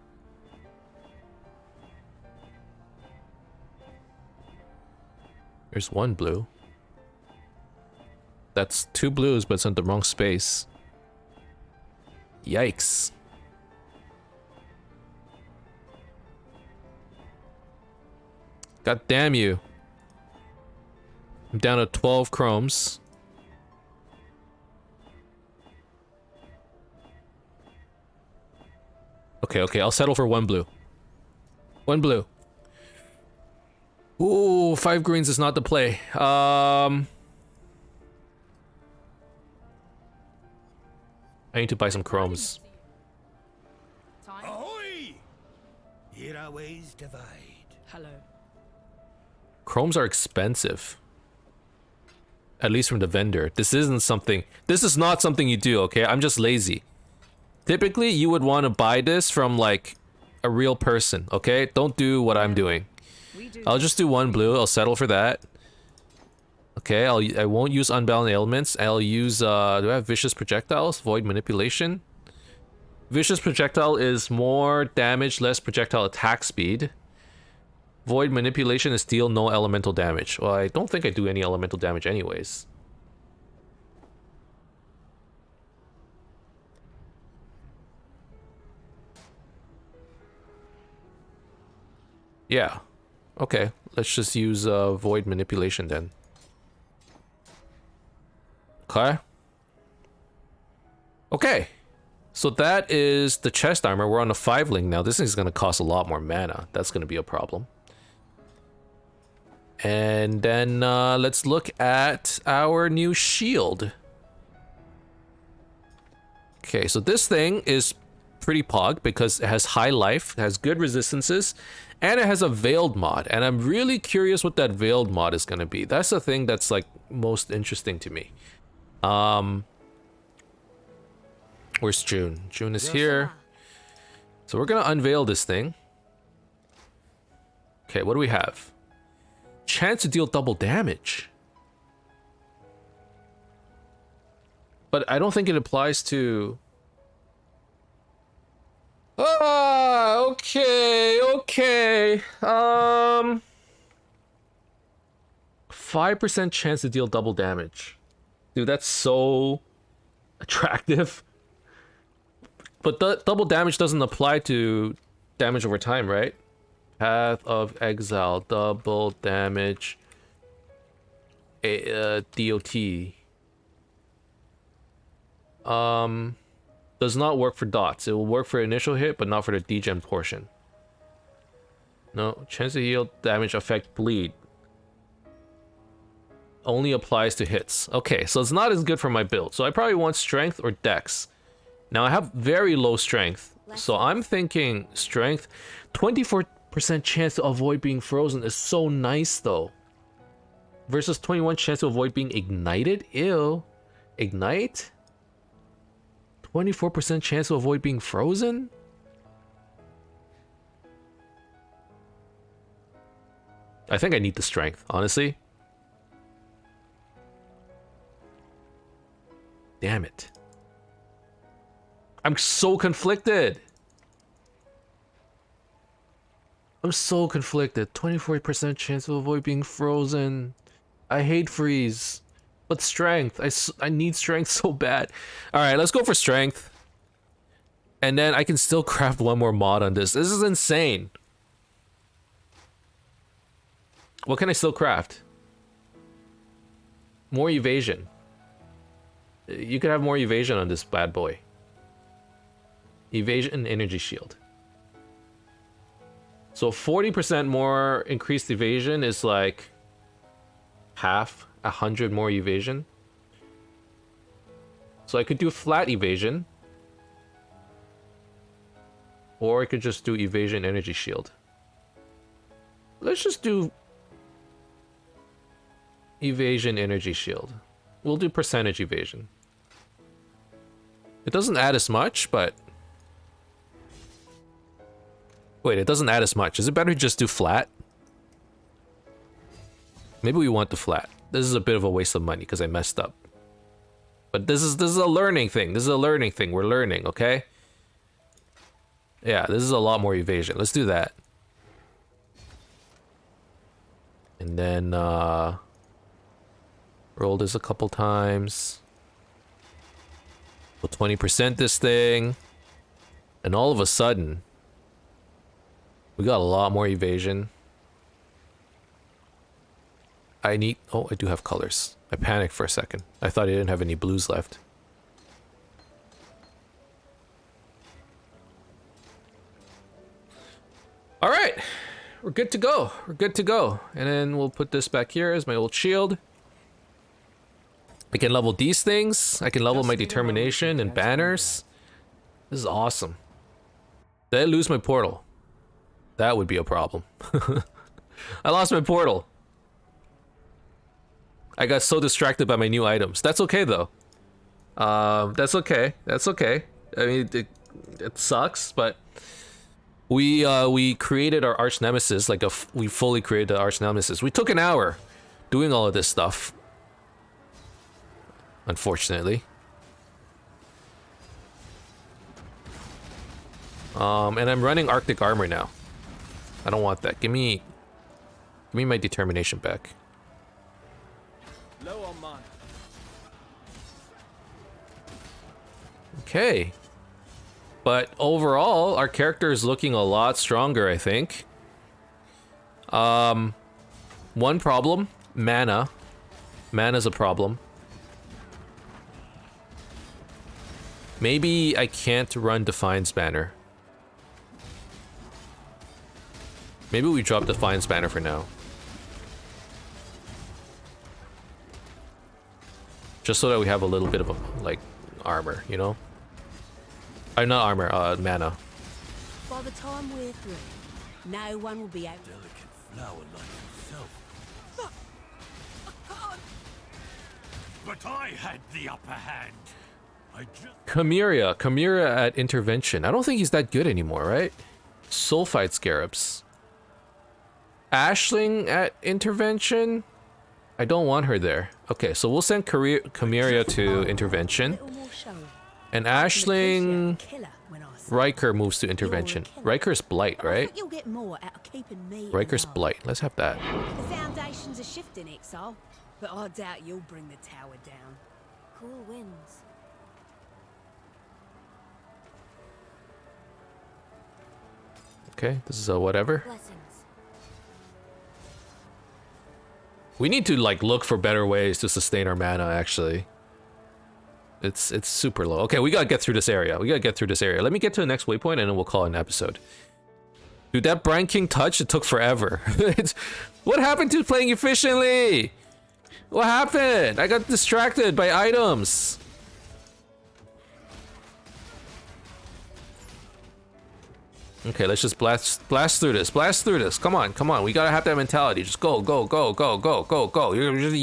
There's 1 blue. That's 2 blues, but it's in the wrong space. Yikes. God damn you. I'm down to 12 chromes. Okay, I'll settle for 1 blue. 1 blue. Ooh, 5 greens is not the play. I need to buy some chromes. Time. Ahoy! Here our ways divide. Hello. Chromes are expensive. At least from the vendor. This is not something you do, okay? I'm just lazy. Typically, you would want to buy this from like a real person, okay? Don't do what I'm doing. I'll just do 1 blue. I'll settle for that. Okay, I won't use unbound ailments. I'll use do I have vicious projectiles? Void manipulation. Vicious projectile is more damage, less projectile attack speed. Void manipulation is deal no elemental damage. Well, I don't think I do any elemental damage anyways. Yeah. Okay, let's just use void manipulation then. Okay. Okay. So that is the chest armor. We're on a 5 link now. This thing's gonna cost a lot more mana. That's gonna be a problem. And then let's look at our new shield. Okay, so this thing is pretty pog because it has high life, it has good resistances, and it has a veiled mod. And I'm really curious what that veiled mod is gonna be. That's the thing that's like most interesting to me. Where's June? June is here. So we're gonna unveil this thing. Okay, what do we have? Chance to deal double damage. But I don't think it applies to... Ah, okay. 5% chance to deal double damage. Dude, that's so attractive. But the double damage doesn't apply to damage over time, right? Path of Exile, double damage, DOT. Does not work for dots. It will work for initial hit, but not for the degen portion. No, chance to heal damage affect bleed. Only applies to hits. Okay, so it's not as good for my build. So I probably want strength or dex. Now I have very low strength, so I'm thinking strength. 24% chance to avoid being frozen is so nice though. Versus 21 chance to avoid being ignited? Ew. Ignite? 24% chance to avoid being frozen? I think I need the strength, honestly. Damn it. I'm so conflicted. I'm so conflicted. 24% chance to avoid being frozen. I hate freeze. But strength. I need strength so bad. Alright, let's go for strength. And then I can still craft one more mod on this. This is insane. What can I still craft? More evasion. You could have more evasion on this bad boy. Evasion and energy shield. So 40% more increased evasion is like half, 100 more evasion. So I could do flat evasion. Or I could just do evasion energy shield. Let's just do evasion energy shield. We'll do percentage evasion. It doesn't add as much, but... Wait, it doesn't add as much. Is it better to just do flat? Maybe we want the flat. This is a bit of a waste of money because I messed up. But this is a learning thing. This is a learning thing. We're learning, okay? Yeah, this is a lot more evasion. Let's do that. And then roll this a couple times. We'll 20% this thing. And all of a sudden, we got a lot more evasion. I need... Oh, I do have colors. I panicked for a second. I thought I didn't have any blues left. Alright. We're good to go. We're good to go. And then we'll put this back here as my old shield. I can level these things. I can level my determination and banners. This is awesome. Did I lose my portal? That would be a problem. I lost my portal. I got so distracted by my new items. That's okay though. That's okay. That's okay. I mean, it sucks, but we created our Archnemesis. Like we fully created the Archnemesis. We took an hour doing all of this stuff. Unfortunately. And I'm running Arctic armor now. I don't want that. Give me my determination back. Low on mana. Okay. But overall, our character is looking a lot stronger, I think. One problem, mana. Mana's a problem. Maybe I can't run Defiance Banner. Maybe we drop Defiance Banner for now. Just so that we have a little bit of like armor, you know? Not armor, mana. By the time we're through, no one will be able to. Delicate flower like yourself. But I had the upper hand. Chimera at intervention. I don't think he's that good anymore, right? Sulfite Scarabs. Ashling at intervention? I don't want her there. Okay, so we'll send Chimera to intervention. And Ashling... Riker moves to intervention. Riker's Blight, right? Riker's Blight. Let's have that. The foundations are shifting, Exile, but I doubt you'll bring the tower down. Cool winds. Okay, this is a whatever. Blessings. We need to like look for better ways to sustain our mana, actually. It's super low. Okay, we gotta get through this area. Let me get to the next waypoint and then we'll call it an episode. Dude, that Brine King touch, it took forever. What happened to playing efficiently? What happened? I got distracted by items. Okay, let's just blast through this. Come on. We gotta have that mentality. Just go. You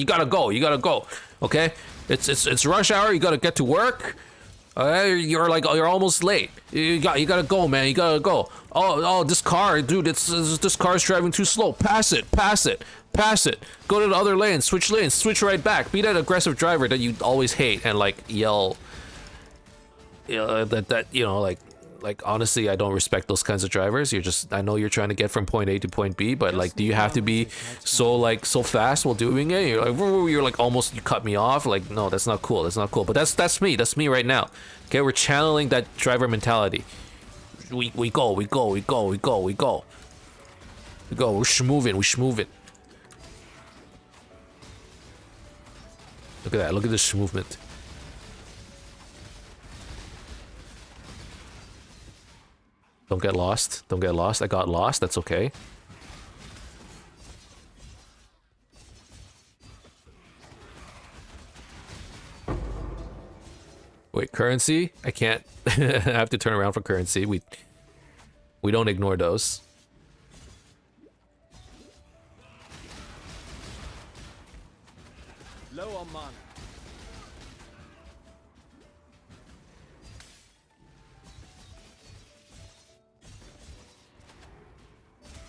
gotta go. Okay? It's rush hour. You gotta get to work. You're almost late. You gotta go, man. You gotta go. Oh, this car, dude. This car's driving too slow. Pass it. Go to the other lane. Switch lanes. Switch right back. Be that aggressive driver that you always hate and like yell. Like honestly, I don't respect those kinds of drivers. I know you're trying to get from point A to point B, but like, do you have to be so fast while doing it? You're like almost, you cut me off. Like, no, that's not cool. But that's me right now. Okay, we're channeling that driver mentality. We go. We're schmoving. Look at that. Look at this movement. Don't get lost. I got lost. That's okay. Wait, currency? I can't. I have to turn around for currency. We don't ignore those. Low on mana.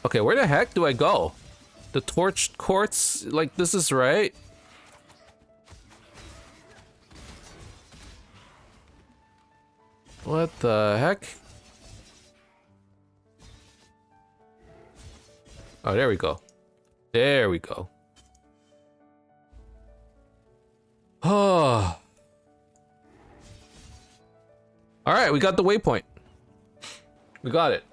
Okay, where the heck do I go? The torched courts? Like, this is right? What the heck? Oh, there we go. Oh. Alright, we got the waypoint. We got it.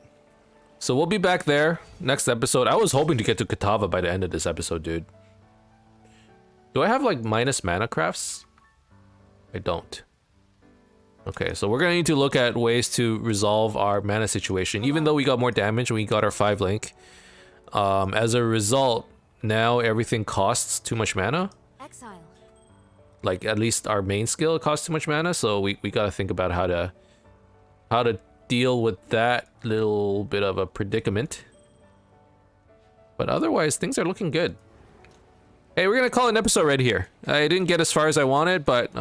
So we'll be back there next episode. I was hoping to get to Katava by the end of this episode, dude. Do I have like minus mana crafts? I don't. Okay, so we're gonna need to look at ways to resolve our mana situation. Even though we got more damage when we got our 5 link, As a result, now everything costs too much mana. Exile. Like at least our main skill costs too much mana, so we gotta think about how to deal with that little bit of a predicament. But otherwise, things are looking good. Hey, we're gonna call it an episode right here. I didn't get as far as I wanted, but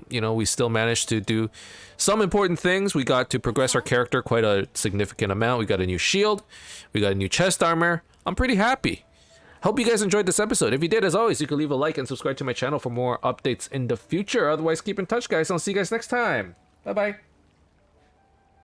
you know, we still managed to do some important things. We got to progress our character quite a significant amount. We got a new shield, we got a new chest armor. I'm pretty happy. Hope you guys enjoyed this episode. If you did, as always, you can leave a like and subscribe to my channel for more updates in the future. Otherwise, keep in touch, guys. I'll see you guys next time. Bye-bye.